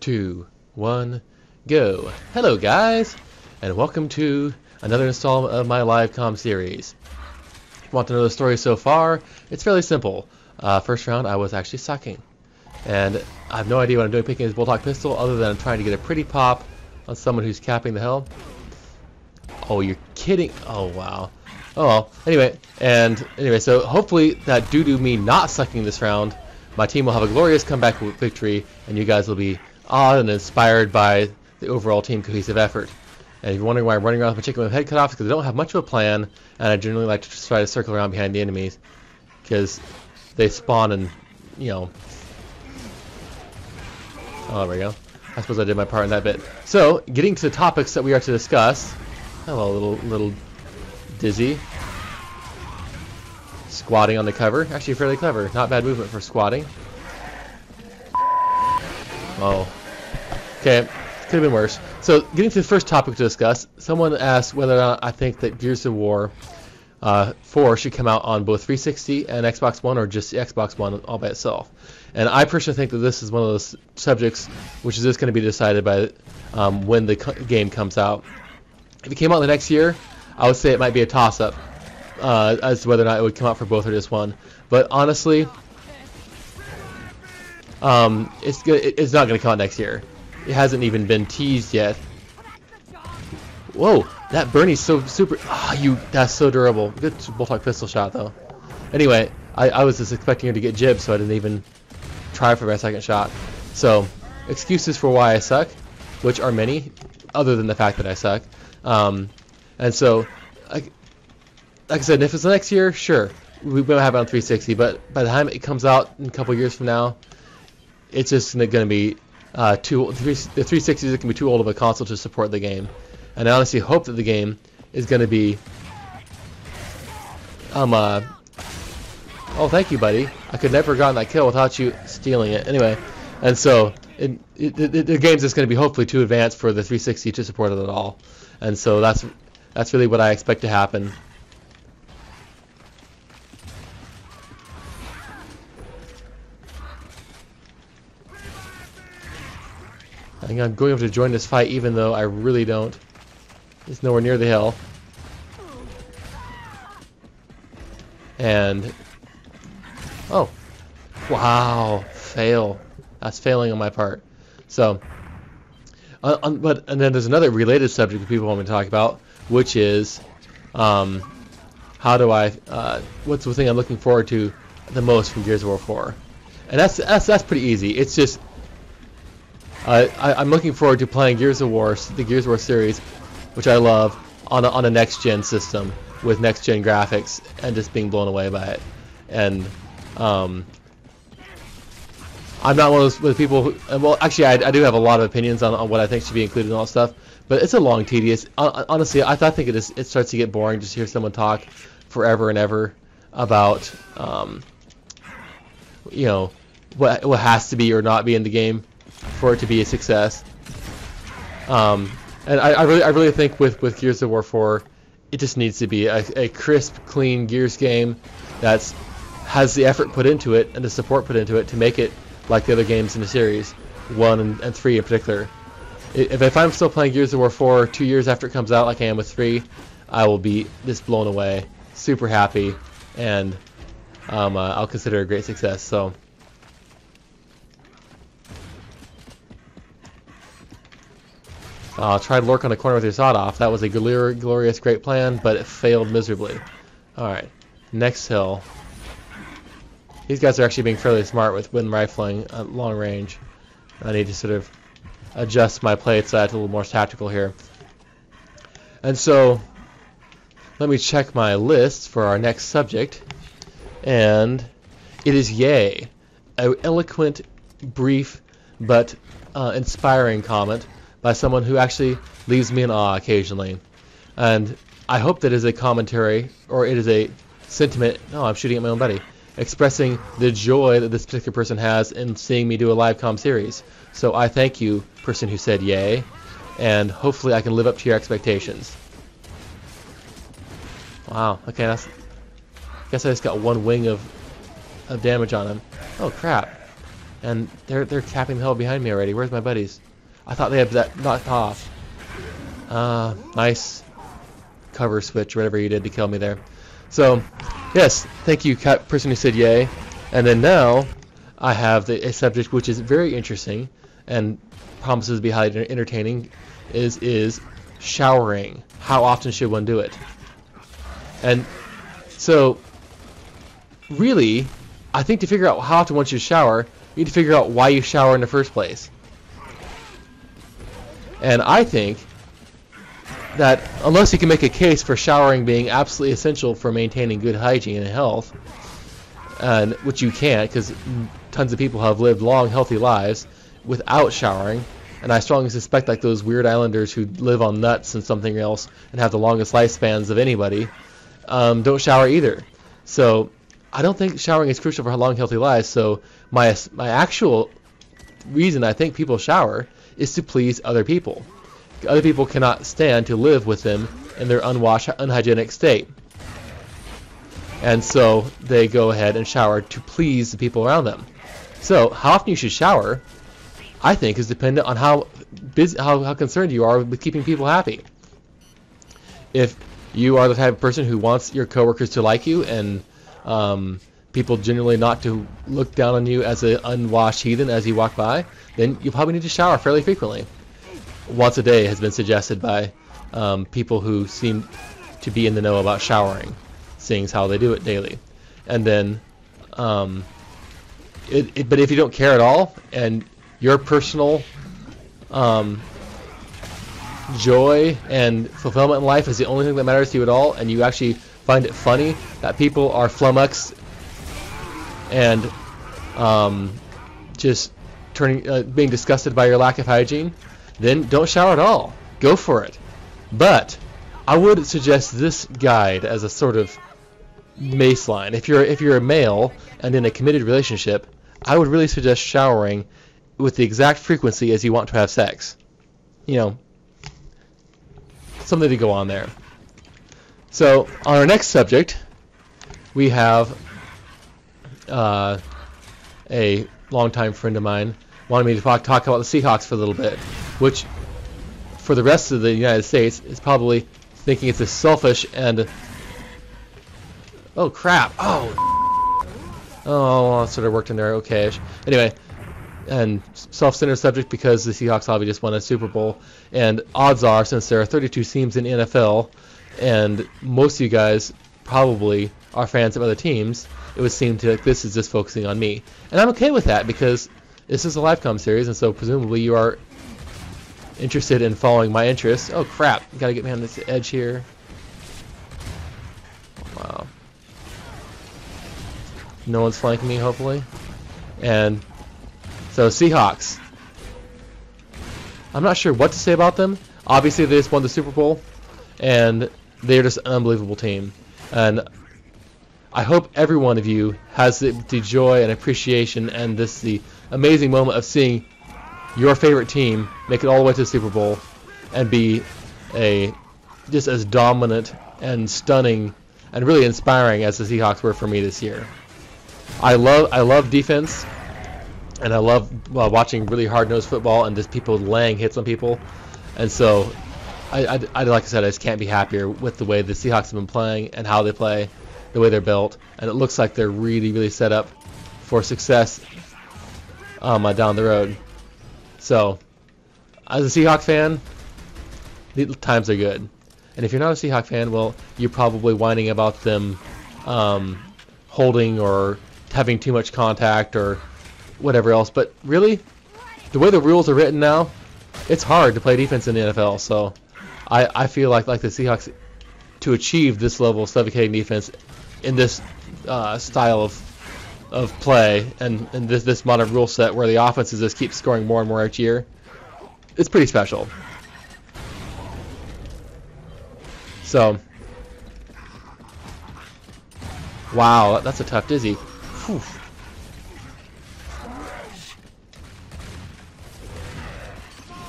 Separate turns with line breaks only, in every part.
2, 1, go. Hello guys, and welcome to another installment of my LiveCom series. If you want to know the story so far, it's fairly simple. First round I was actually sucking, and I have no idea what I'm doing picking this Boltok pistol other than I'm trying to get a pretty pop on someone who's capping the hill. Oh, you're kidding. Oh wow. Oh well. Anyway, so hopefully that due to me not sucking this round, my team will have a glorious comeback victory, and you guys will be awed and inspired by the overall team cohesive effort. And if you're wondering why I'm running around with my chicken with my head cut off, it's because I don't have much of a plan, and I generally like to just try to circle around behind the enemies, because they spawn and, you know... Oh, there we go. I suppose I did my part in that bit. So, getting to the topics that we are to discuss. Hello, little Dizzy. Squatting on the cover. Actually fairly clever. Not bad movement for squatting. Oh. Okay. Could have been worse. So, getting to the first topic to discuss, someone asked whether or not I think that Gears of War 4 should come out on both 360 and Xbox One, or just the Xbox One all by itself. And I personally think that this is one of those subjects which is just going to be decided by when the game comes out. If it came out the next year, I would say it might be a toss-up as to whether or not it would come out for both or just one. But honestly, it's not going to come out next year. It hasn't even been teased yet. Whoa, that Bernie's so super. That's so durable. Good Boltok pistol shot though. Anyway, I was just expecting her to get jibbed, so I didn't even try for my second shot. So, excuses for why I suck, which are many, other than the fact that I suck. And so, like I said, if it's the next year, sure, we will have it on 360. But by the time it comes out in a couple years from now, it's just going to be the 360 is going to be too old of a console to support the game. And I honestly hope that the game is going to be oh, thank you, buddy. I could never have gotten that kill without you stealing it. Anyway, and so the game's just going to be hopefully too advanced for the 360 to support it at all. And so that's really what I expect to happen. I think I'm going to join this fight even though I really don't. It's nowhere near the hill. And... oh. Wow. Fail. That's failing on my part. So... and then there's another related subject that people want me to talk about, which is... how do I... what's the thing I'm looking forward to the most from Gears of War 4? And that's pretty easy. It's just... I'm looking forward to playing Gears of War, the Gears of War series, which I love, on a next-gen system with next-gen graphics, and just being blown away by it. And I'm not one of those people who, well, actually, I do have a lot of opinions on what I think should be included and all that stuff, but it's a long, tedious. Honestly, I think it starts to get boring just to hear someone talk forever and ever about, you know, what has to be or not be in the game for it to be a success. And I really think with Gears of War 4, it just needs to be a crisp, clean Gears game that has the effort put into it and the support put into it to make it like the other games in the series, 1 and 3 in particular. If I'm still playing Gears of War 4 2 years after it comes out like I am with 3, I will be just blown away, super happy, and I'll consider it a great success. So. Tried to lurk on the corner with your sawed off. That was a glorious, great plan, but it failed miserably. Alright, next hill. These guys are actually being fairly smart with wind rifling at long range. I need to sort of adjust my play so that's a little more tactical here. And so, let me check my list for our next subject. And it is Yay, an eloquent, brief, but inspiring comment by someone who actually leaves me in awe occasionally. And I hope that is a commentary, or it is a sentiment, no, I'm shooting at my own buddy, expressing the joy that this particular person has in seeing me do a LiveCom series. So I thank you, person who said yay, and hopefully I can live up to your expectations. Wow, okay, I guess I just got one wing of damage on him. Oh crap. and they're capping the hell behind me already. Where's my buddies? I thought they had that knocked off. Nice cover switch, whatever you did to kill me there. So, yes, thank you, person who said yay. And then now, I have a subject which is very interesting and promises to be highly entertaining, is showering. How often should one do it? And so, really, I think to figure out how often one should shower, you need to figure out why you shower in the first place. And I think that unless you can make a case for showering being absolutely essential for maintaining good hygiene and health, and which you can't, because tons of people have lived long, healthy lives without showering, and I strongly suspect like those weird islanders who live on nuts and something else and have the longest lifespans of anybody, don't shower either. So I don't think showering is crucial for long, healthy lives. So my actual reason I think people shower is to please other people. Other people cannot stand to live with them in their unwashed, unhygienic state. And so they go ahead and shower to please the people around them. So how often you should shower, I think, is dependent on how concerned you are with keeping people happy. If you are the type of person who wants your coworkers to like you and people generally not to look down on you as an unwashed heathen as you walk by, then you probably need to shower fairly frequently. Once a day has been suggested by people who seem to be in the know about showering, seeing as how they do it daily. And then, but if you don't care at all, and your personal joy and fulfillment in life is the only thing that matters to you at all, and you actually find it funny that people are flummoxed and just being disgusted by your lack of hygiene, then don't shower at all. Go for it. But I would suggest this guide as a sort of baseline. If you're a male and in a committed relationship, I would really suggest showering with the exact frequency as you want to have sex. You know, something to go on there. So on our next subject, we have a longtime friend of mine wanted me to talk about the Seahawks for a little bit, which for the rest of the United States is probably thinking it's a selfish and oh crap, oh that sort of worked in there okay-ish. Anyway, and self-centered subject because the Seahawks obviously just won a Super Bowl, and odds are, since there are 32 teams in the NFL and most of you guys probably are fans of other teams, it would seem to like this is just focusing on me, and I'm okay with that because this is a LiveCom series, and so presumably you are interested in following my interests. Oh crap, gotta get me on this edge here. Wow. No one's flanking me, hopefully. And so Seahawks. I'm not sure what to say about them. Obviously they just won the Super Bowl, and they're just an unbelievable team. And I hope every one of you has the joy and appreciation and the amazing moment of seeing your favorite team make it all the way to the Super Bowl and be just as dominant and stunning and really inspiring as the Seahawks were for me this year. I love defense, and I love watching really hard-nosed football and just people laying hits on people. And so I like I said, I just can't be happier with the way the Seahawks have been playing and how they play, the way they're built, and it looks like they're really, really set up for success down the road. So, as a Seahawk fan, the times are good. And if you're not a Seahawk fan, well, you're probably whining about them holding or having too much contact or whatever else. But really, the way the rules are written now, it's hard to play defense in the NFL. So, I feel like the Seahawks, to achieve this level of suffocating defense in this style of play and this modern rule set where the offenses just keep scoring more and more each year, it's pretty special. So, wow, that's a tough dizzy. Whew.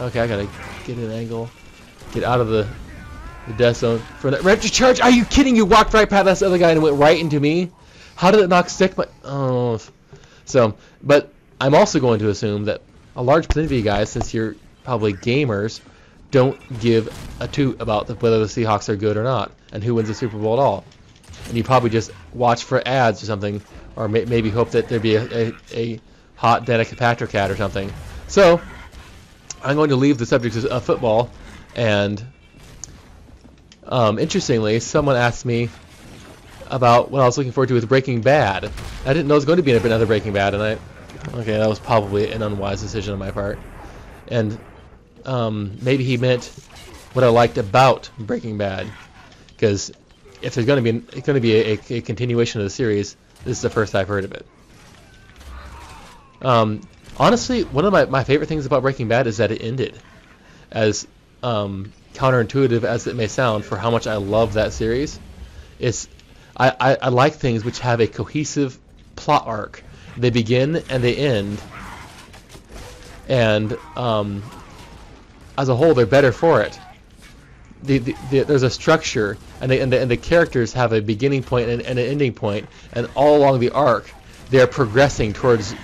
Okay, I gotta get an angle, get out of the death zone for that retro charge. Are you kidding? You walked right past this other guy and went right into me. How did it not stick? So, but I'm also going to assume that a large percentage of you guys, since you're probably gamers, don't give a toot about whether the Seahawks are good or not, and who wins the Super Bowl at all. And you probably just watch for ads or something, or maybe hope that there'd be a hot Danica Patrick ad or something. So, I'm going to leave the subject of football, and interestingly, someone asked me about what I was looking forward to with Breaking Bad. I didn't know it was going to be another Breaking Bad, and okay, that was probably an unwise decision on my part. And maybe he meant what I liked about Breaking Bad, because if there's going to be a continuation of the series, this is the first I've heard of it. Honestly, one of my favorite things about Breaking Bad is that it ended. As counterintuitive as it may sound, for how much I love that series, I like things which have a cohesive plot arc. They begin and they end, and as a whole, they're better for it. There's a structure, and the characters have a beginning point and an ending point, and all along the arc, they're progressing towards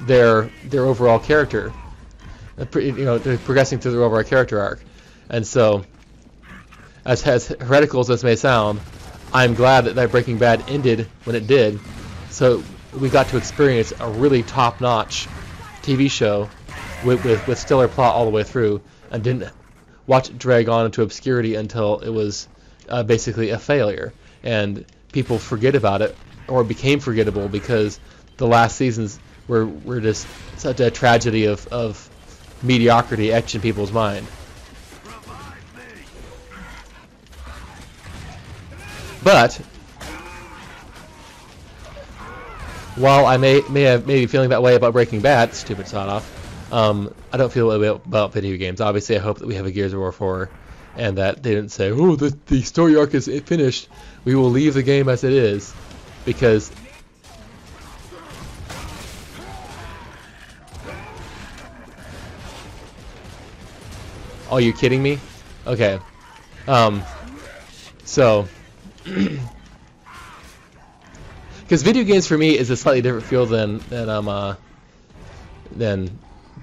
their overall character. They're progressing through their overall character arc, and so, as heretical as this may sound, I'm glad that Breaking Bad ended when it did, so we got to experience a really top-notch TV show with stellar plot all the way through, and didn't watch it drag on into obscurity until it was basically a failure, and people forget about it, or became forgettable because the last seasons were just such a tragedy of mediocrity etched in people's mind. But while I may be feeling that way about Breaking Bad, stupid sod off, I don't feel that way about video games. Obviously, I hope that we have a Gears of War 4, and that they didn't say, "Oh, the story arc is finished. We will leave the game as it is," because oh, you kidding me? Okay. So. Because video games for me is a slightly different field than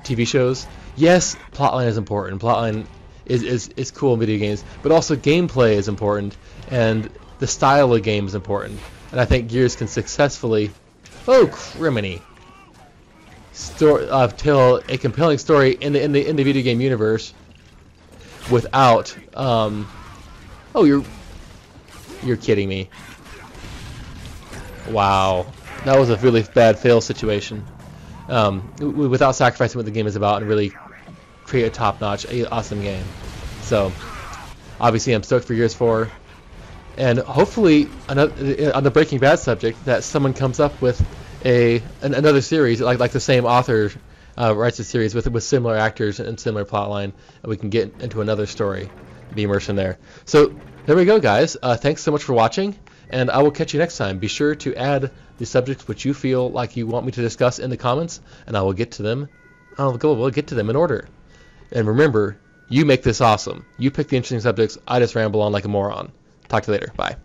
TV shows. Yes, plotline is important. Plotline is cool in video games, but also gameplay is important, and the style of game is important. And I think Gears can successfully, criminy, tell a compelling story in the video game universe without you're kidding me. Wow, that was a really bad fail situation. Without sacrificing what the game is about and really create a top-notch, awesome game. So, obviously, I'm stoked for Gears 4, and hopefully, on the Breaking Bad subject, that someone comes up with another series like the same author writes a series with similar actors and similar plotline, and we can get into another story, be immersed in there. So there we go, guys. Thanks so much for watching, and I will catch you next time. Be sure to add the subjects which you feel like you want me to discuss in the comments, and I will get to them. We'll get to them in order. And remember, you make this awesome. You pick the interesting subjects. I just ramble on like a moron. Talk to you later. Bye.